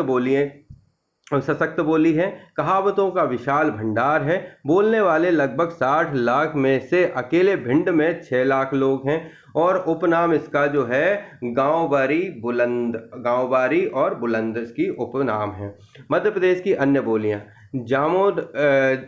बोली है, कहावतों का विशाल भंडार है। बोलने वाले लगभग 60 लाख में से अकेले भिंड में 6 लाख लोग हैं और उपनाम इसका जो है गांवबारी और बुलंद इसकी उपनाम है। मध्य प्रदेश की अन्य बोलियां,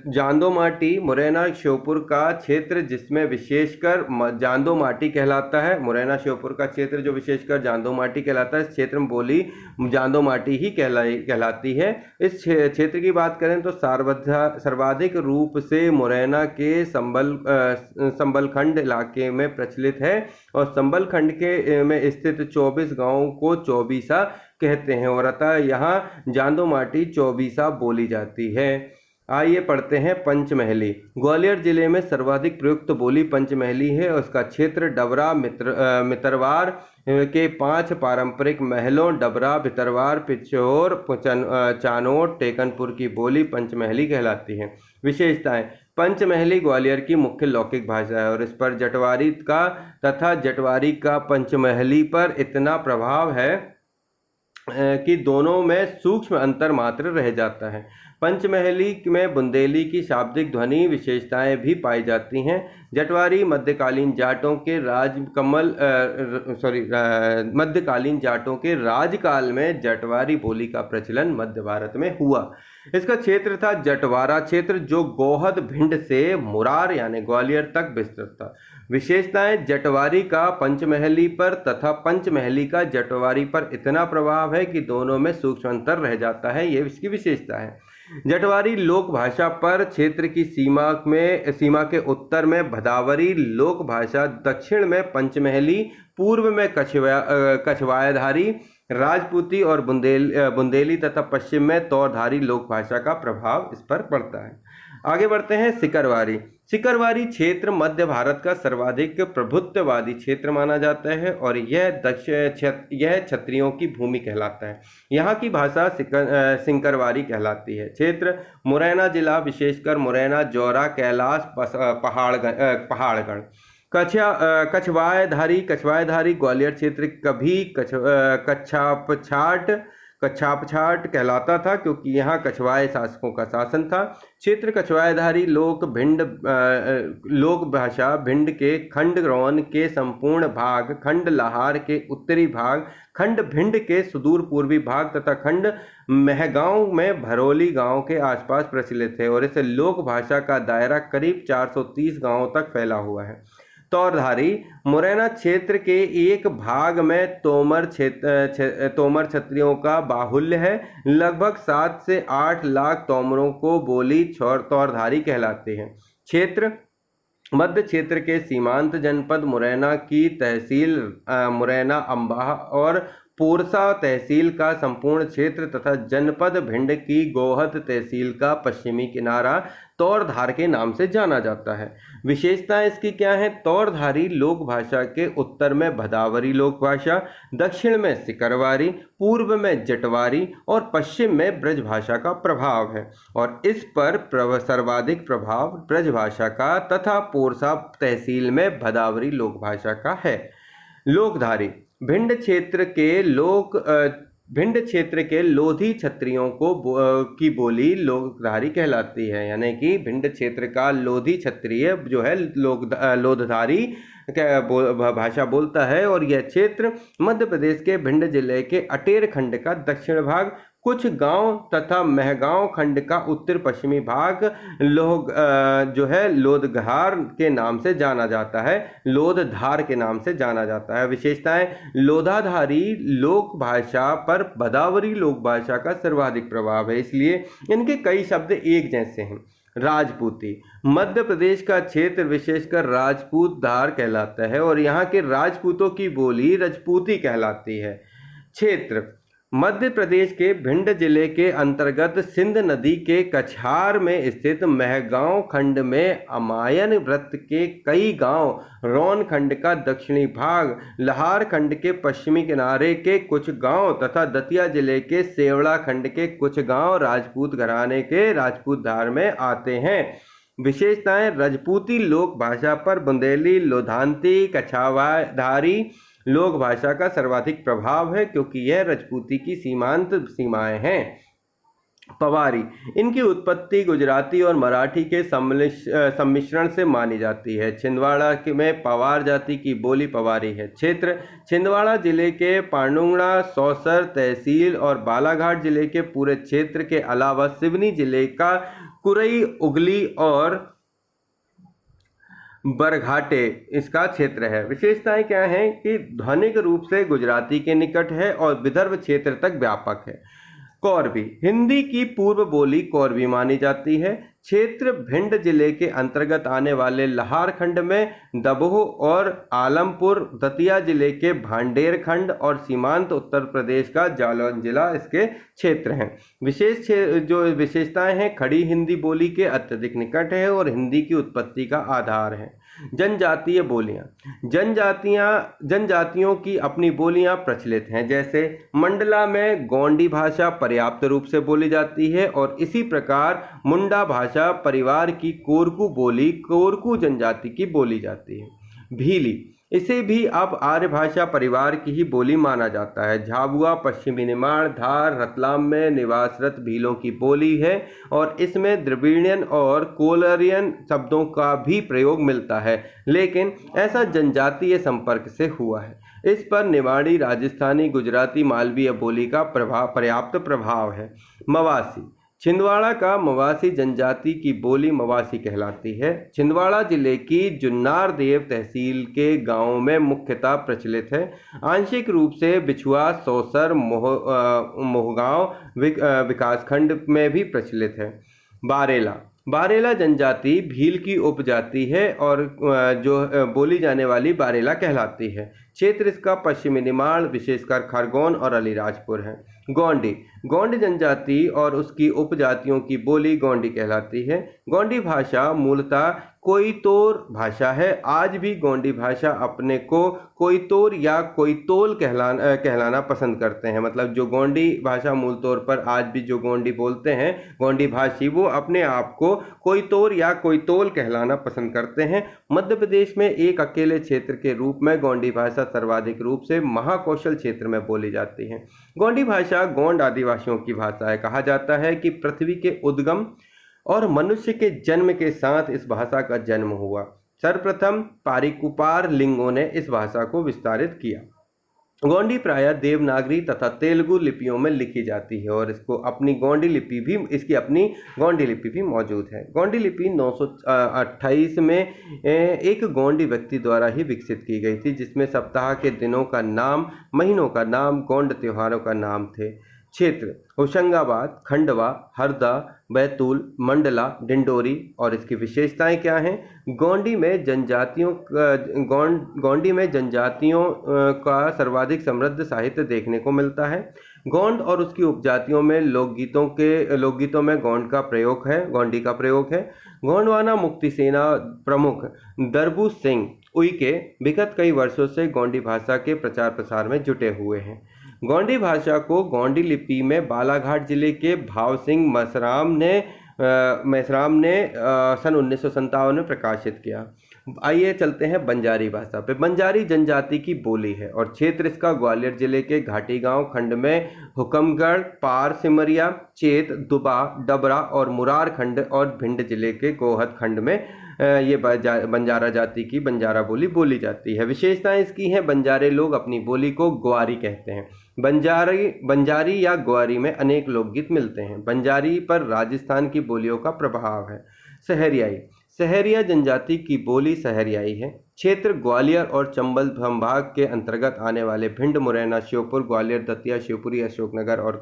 जांदो माटी मुरैना श्योपुर का क्षेत्र जिसमें विशेषकर जांदो माटी कहलाता है। मुरैना श्योपुर का क्षेत्र जो विशेषकर जांदो माटी कहलाता है, इस क्षेत्र में बोली जांदो माटी ही कहलाती है। इस क्षेत्र की बात करें तो सर्वाधिक रूप से मुरैना के संबलखंड इलाके में प्रचलित है और संबलखंड के में स्थित 24 गांवों को चौबीसा कहते हैं और अतः यहाँ जांदो माटी चौबीसा बोली जाती है। आइए पढ़ते हैं पंचमहली। ग्वालियर जिले में सर्वाधिक प्रयुक्त बोली पंचमहली है और उसका क्षेत्र डबरा मितरवार के 5 पारंपरिक महलों डबरा, भितरवार, पिछोर, चानोट, टेकनपुर की बोली पंचमहली कहलाती है। विशेषताएं, पंचमहली ग्वालियर की मुख्य लौकिक भाषा है और इस पर जटवारी का पंचमहली पर इतना प्रभाव है कि दोनों में सूक्ष्म अंतर मात्र रह जाता है। पंचमहली में बुंदेली की शाब्दिक ध्वनि विशेषताएं भी पाई जाती हैं। जटवारी मध्यकालीन जाटों के राजकाल में जटवारी बोली का प्रचलन मध्य भारत में हुआ। इसका क्षेत्र था जटवारा क्षेत्र जो गोहद भिंड से मुरार यानी ग्वालियर तक विस्तृत था। विशेषताएं, जटवारी का पंचमहली पर तथा पंचमहली का जटवारी पर इतना प्रभाव है कि दोनों में सूक्ष्म अंतर रह जाता है, ये इसकी विशेषता है। जटवारी लोक भाषा पर क्षेत्र की सीमा के उत्तर में भदावरी लोक भाषा, दक्षिण में पंचमहली, पूर्व में कछवायाधारी, राजपूती और बुंदेली तथा पश्चिम में तौरधारी लोक भाषा का प्रभाव इस पर पड़ता है। आगे बढ़ते हैं सिकरवारी। सिकरवारी क्षेत्र मध्य भारत का सर्वाधिक प्रभुत्ववादी क्षेत्र माना जाता है और यह क्षत्रियों की भूमि कहलाता है। यहाँ की भाषा सिकरवारी कहलाती है। क्षेत्र मुरैना जिला, विशेषकर मुरैना, जौरा, कैलाश, पहाड़गढ़। कछवायधारी ग्वालियर क्षेत्र कभी कच्छापछाट कहलाता था क्योंकि यहाँ कछवाए शासकों का शासन था। क्षेत्र कछवायधारी लोक भाषा भिंड के खंड रौन के संपूर्ण भाग, खंड लाहार के उत्तरी भाग, खंड भिंड के सुदूर पूर्वी भाग तथा खंड महगांव में भरोली गांव के आसपास प्रचलित है और इस लोक भाषा का दायरा करीब 430 गांवों तक फैला हुआ है। तौरधारी मुरैना क्षेत्र के एक भाग में तोमर क्षत्रियों का बाहुल्य है। लगभग 7 से 8 लाख तोमरों को बोली तौरधारी कहलाते हैं। क्षेत्र मध्य क्षेत्र के सीमांत जनपद मुरैना की तहसील मुरैना, अम्बाह और पोरसा तहसील का संपूर्ण क्षेत्र तथा जनपद भिंड की गोहद तहसील का पश्चिमी किनारा तौरधार के नाम से जाना जाता है। विशेषताएं इसकी क्या हैं? तौरधारी लोक भाषा के उत्तर में भदावरी लोक भाषा, दक्षिण में सिकरवारी, पूर्व में जटवारी और पश्चिम में ब्रज भाषा का प्रभाव है और इस पर सर्वाधिक प्रभाव ब्रज भाषा का तथा पोरसा तहसील में भदावरी लोक भाषा का है। लोकधारी भिंड क्षेत्र के लोधी क्षत्रियों की बोली लोकधारी कहलाती है, यानी कि भिंड क्षेत्र का लोधी क्षत्रिय जो है लोकधारी भाषा बोलता है और यह क्षेत्र मध्य प्रदेश के भिंड जिले के अटेर खंड का दक्षिण भाग, कुछ गांव तथा महगांव खंड का उत्तर पश्चिमी भाग लोधधार के नाम से जाना जाता है। लोधधार के नाम से जाना जाता है। विशेषताएं, लोधाधारी लोक भाषा पर भदावरी लोक भाषा का सर्वाधिक प्रभाव है, इसलिए इनके कई शब्द एक जैसे हैं। राजपूती मध्य प्रदेश का क्षेत्र विशेषकर राजपूत धार कहलाता है और यहाँ के राजपूतों की बोली रजपूती कहलाती है। क्षेत्र मध्य प्रदेश के भिंड जिले के अंतर्गत सिंध नदी के कछार में स्थित महगांव खंड में अमायन वृत्त के कई गांव, रौन खंड का दक्षिणी भाग, लहार खंड के पश्चिमी किनारे के कुछ गांव तथा दतिया जिले के सेवड़ा खंड के कुछ गांव राजपूत घराने के राजपूत धार में आते हैं। विशेषताएं: राजपूती लोक भाषा पर बुंदेली, लोधांती, कछावाधारी लोक भाषा का सर्वाधिक प्रभाव है क्योंकि यह राजपूती की सीमांत सीमाएं हैं। पवारी, इनकी उत्पत्ति गुजराती और मराठी के सम्मिश्रण से मानी जाती है। छिंदवाड़ा में पवार जाति की बोली पवारी है। क्षेत्र: छिंदवाड़ा जिले के पांडुंगड़ा, सौसर तहसील और बालाघाट जिले के पूरे क्षेत्र के अलावा सिवनी जिले का कुरई, उगली और बरघाटे इसका क्षेत्र है। विशेषताएं क्या हैं कि ध्वनिक रूप से गुजराती के निकट है और विदर्भ क्षेत्र तक व्यापक है। कौरवी, हिंदी की पूर्व बोली कौरवी मानी जाती है। क्षेत्र: भिंड जिले के अंतर्गत आने वाले लाहार खंड में दबोह और आलमपुर, दतिया जिले के भांडेर खंड और सीमांत उत्तर प्रदेश का जालौन जिला इसके क्षेत्र हैं। जो विशेषताएं हैं, खड़ी हिंदी बोली के अत्यधिक निकट है और हिंदी की उत्पत्ति का आधार है। जनजातीय बोलियां: जनजातियों की अपनी बोलियां प्रचलित हैं। जैसे मंडला में गोंडी भाषा पर्याप्त रूप से बोली जाती है और इसी प्रकार मुंडा भाषा परिवार की कोरकू बोली कोरकू जनजाति की बोली जाती है। भीली, इसे भी अब आर्य भाषा परिवार की ही बोली माना जाता है। झाबुआ पश्चिमी निमाड़, धार, रतलाम में निवासरत भीलों की बोली है और इसमें द्रविड़ियन और कोलरियन शब्दों का भी प्रयोग मिलता है, लेकिन ऐसा जनजातीय संपर्क से हुआ है। इस पर निमाड़ी, राजस्थानी, गुजराती, मालवीय बोली का पर्याप्त प्रभाव है। मवासी, छिंदवाड़ा का मवासी जनजाति की बोली मवासी कहलाती है। छिंदवाड़ा जिले की जुन्नार देव तहसील के गांवों में मुख्यतः प्रचलित है। आंशिक रूप से बिछुआ, सौसर, मोहगांव विकासखंड में भी प्रचलित है। बारेला जनजाति भील की उपजाति है और जो बोली जाने वाली बारेला कहलाती है। क्षेत्र इसका पश्चिमी निमाड़, विशेषकर खरगोन और अलीराजपुर है। गोंडी जनजाति और उसकी उपजातियों की बोली गोंडी कहलाती है। गोंडी भाषा मूलतः कोईतोर भाषा है। आज भी गोंडी भाषा अपने को कोईतोर या कोईतोल कहलाना पसंद करते हैं। मतलब जो गोंडी भाषा मूल तौर पर आज भी जो गोंडी बोलते हैं गोंडी भाषी, वो अपने आप को कोईतोर या कोईतोल कहलाना पसंद करते हैं। मध्य प्रदेश में एक अकेले क्षेत्र के रूप में गोंडी भाषा सर्वाधिक रूप से महाकौशल क्षेत्र में बोली जाती है। गोंडी भाषा गोंड आदिवासियों की भाषा है। कहा जाता है कि पृथ्वी के उद्गम और मनुष्य के जन्म के साथ इस भाषा का जन्म हुआ। सर्वप्रथम पारिकुपार लिंगों ने इस भाषा को विस्तारित किया। गोंडी प्रायः देवनागरी तथा तेलुगु लिपियों में लिखी जाती है और इसकी अपनी गोंडी लिपि भी मौजूद है। गोंडी लिपि 928 में एक गोंडी व्यक्ति द्वारा ही विकसित की गई थी, जिसमें सप्ताह के दिनों का नाम, महीनों का नाम, गोंड त्योहारों का नाम थे। क्षेत्र: होशंगाबाद, खंडवा, हरदा, बैतूल, मंडला, डिंडोरी। और इसकी विशेषताएं क्या हैं? गोंडी में जनजातियों का सर्वाधिक समृद्ध साहित्य देखने को मिलता है। गोंड और उसकी उपजातियों में लोकगीतों में गोंडी का प्रयोग है। गोंडवाना मुक्ति सेना प्रमुख दरबू सिंह उइके विगत कई वर्षों से गोंडी भाषा के प्रचार प्रसार में जुटे हुए हैं। गोंडी भाषा को गोंडी लिपि में बालाघाट जिले के भाव सिंह मेसराम ने सन 1957 में प्रकाशित किया। आइए चलते हैं बंजारी भाषा पे। बंजारी जनजाति की बोली है और क्षेत्र इसका ग्वालियर जिले के घाटी गांव खंड में हुकमगढ़, पार, सिमरिया, चेत, दुबा, डबरा और मुरार खंड और भिंड जिले के गोहद खंड में ये बंजारा जाति की बंजारा बोली बोली जाती है। विशेषताएं इसकी हैं, बंजारे लोग अपनी बोली को ग्वारी कहते हैं। बंजारी या ग्वारी में अनेक लोकगीत मिलते हैं। बंजारी पर राजस्थान की बोलियों का प्रभाव है। सहरिया जनजाति की बोली सहरियाई है। क्षेत्र ग्वालियर और चंबल संभाग के अंतर्गत आने वाले भिंड, मुरैना, श्योपुर, ग्वालियर, दतिया, शिवपुरी, अशोकनगर और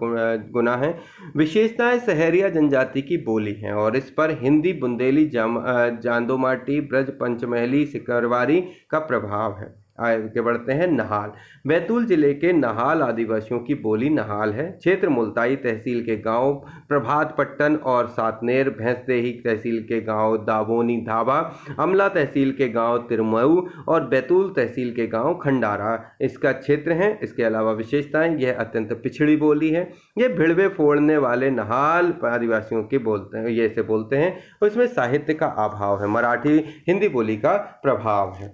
गुना है। विशेषताएं सहरिया जनजाति की बोली हैं और इस पर हिंदी, बुंदेली, जांदोमाटी, ब्रज, पंचमहली, सिकरवारी का प्रभाव है। आगे बढ़ते हैं। नहाल। बैतूल जिले के नहाल आदिवासियों की बोली नहाल है। क्षेत्र मुल्ताई तहसील के गांव प्रभात पट्टन और सातनेर, भैंसदेही तहसील के गांव दावोनी धाबा, अमला तहसील के गांव तिरमऊ और बैतूल तहसील के गांव खंडारा इसका क्षेत्र है। इसके अलावा विशेषताएं, यह अत्यंत पिछड़ी बोली है। यह भिड़वे फोड़ने वाले नहाल आदिवासियों के बोलते हैं, ये से बोलते हैं, और इसमें साहित्य का अभाव है। मराठी हिंदी बोली का प्रभाव है।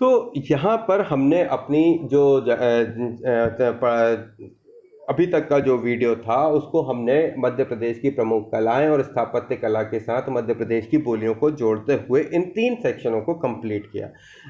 तो यहाँ पर हमने अपनी जो अभी तक का जो वीडियो था उसको हमने मध्य प्रदेश की प्रमुख कलाएं और स्थापत्य कला के साथ मध्य प्रदेश की बोलियों को जोड़ते हुए इन 3 सेक्शनों को कंप्लीट किया।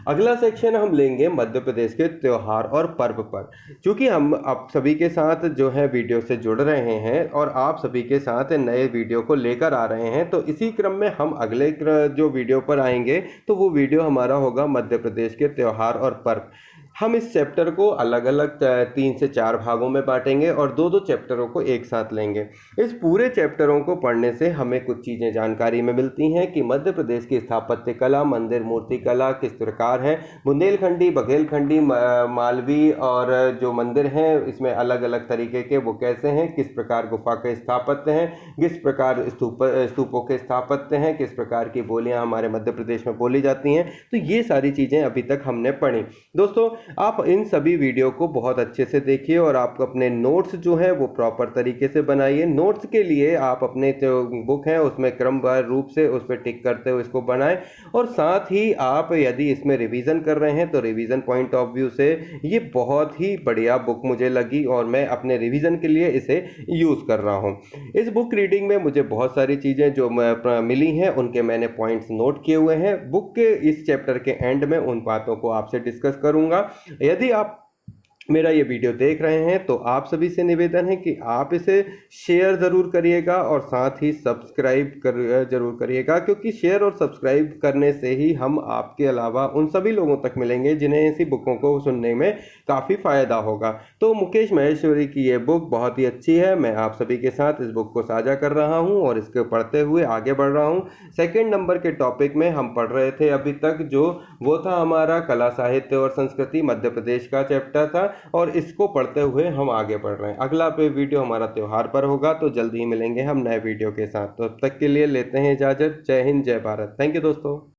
अगला सेक्शन हम लेंगे मध्य प्रदेश के त्योहार और पर्व पर। क्योंकि हम आप सभी के साथ जो है वीडियो से जुड़ रहे हैं और आप सभी के साथ नए वीडियो को लेकर आ रहे हैं, तो इसी क्रम में हम अगले जो वीडियो पर आएंगे तो वो वीडियो हमारा होगा मध्य प्रदेश के त्योहार और पर्व। हम इस चैप्टर को अलग अलग 3 से 4 भागों में बांटेंगे और 2-2 चैप्टरों को एक साथ लेंगे। इस पूरे चैप्टरों को पढ़ने से हमें कुछ चीज़ें जानकारी में मिलती हैं कि मध्य प्रदेश की स्थापत्य कला, मंदिर मूर्ति कला किस प्रकार है। बुंदेलखंडी, बघेलखंडी, मालवी और जो मंदिर हैं इसमें अलग अलग तरीके के वो कैसे हैं, किस प्रकार गुफा के स्थापत्य हैं, किस प्रकार स्तूपों के स्थापत्य हैं, किस प्रकार की बोलियाँ हमारे मध्य प्रदेश में बोली जाती हैं। तो ये सारी चीज़ें अभी तक हमने पढ़ी। दोस्तों, आप इन सभी वीडियो को बहुत अच्छे से देखिए और आप अपने नोट्स जो हैं वो प्रॉपर तरीके से बनाइए। नोट्स के लिए आप अपने जो बुक है उसमें क्रमबद्ध रूप से उस पर टिक करते हुए इसको बनाएं, और साथ ही आप यदि इसमें रिवीजन कर रहे हैं तो रिवीजन पॉइंट ऑफ व्यू से ये बहुत ही बढ़िया बुक मुझे लगी और मैं अपने रिवीजन के लिए इसे यूज़ कर रहा हूँ। इस बुक रीडिंग में मुझे बहुत सारी चीज़ें जो मिली हैं उनके मैंने पॉइंट्स नोट किए हुए हैं। बुक के इस चैप्टर के एंड में उन बातों को आपसे डिस्कस करूँगा। यदि आप मेरा ये वीडियो देख रहे हैं तो आप सभी से निवेदन है कि आप इसे शेयर ज़रूर करिएगा और साथ ही सब्सक्राइब जरूर करिएगा, क्योंकि शेयर और सब्सक्राइब करने से ही हम आपके अलावा उन सभी लोगों तक मिलेंगे जिन्हें ऐसी बुकों को सुनने में काफ़ी फ़ायदा होगा। तो मुकेश महेश्वरी की ये बुक बहुत ही अच्छी है। मैं आप सभी के साथ इस बुक को साझा कर रहा हूँ और इसके पढ़ते हुए आगे बढ़ रहा हूँ। सेकेंड नंबर के टॉपिक में हम पढ़ रहे थे अभी तक, जो वो था हमारा कला साहित्य और संस्कृति मध्य प्रदेश का चैप्टर था, और इसको पढ़ते हुए हम आगे बढ़ रहे हैं। अगला वीडियो हमारा त्योहार पर होगा, तो जल्दी ही मिलेंगे हम नए वीडियो के साथ। तो तब तक के लिए लेते हैं इजाज़त। जय हिंद, जय भारत। थैंक यू दोस्तों।